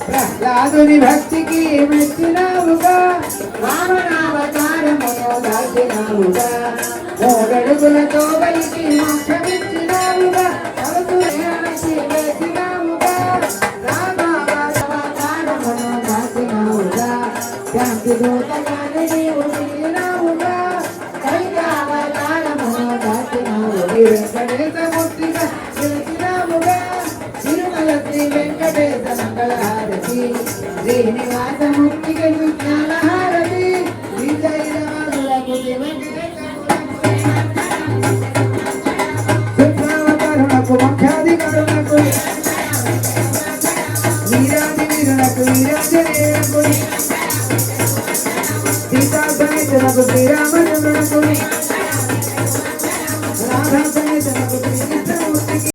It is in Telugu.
ప్రహ్లాదుని భక్తికి మెచ్చినావుగా వామనావతారమును దాచినావుగా మూడడుగులతో బలికి మోక్షమిచ్చినావుగా వేసినావుగా రామావతారమును దాచినావుగా శాంతి దూతగానే నీవు తీరినావుగా కైలావతారమును దాచినావు వెంకటేశమూర్తిగా చేసినావుగా తిరుమల శ్రీ వెంకటేశ మంగళహారతి శ్రీనివాసమూర్తికి విజ్ఞానహారతి విజయవాదులకు శుద్ధావతారులకు ముఖ్యాధికారులకు వీరాది వీరులకు వీరాంజనేయులకు సీతా సమేతులకు శ్రీరామచంద్రులకు రాధా సమేతులకు శ్రీకృష్ణమూర్తికి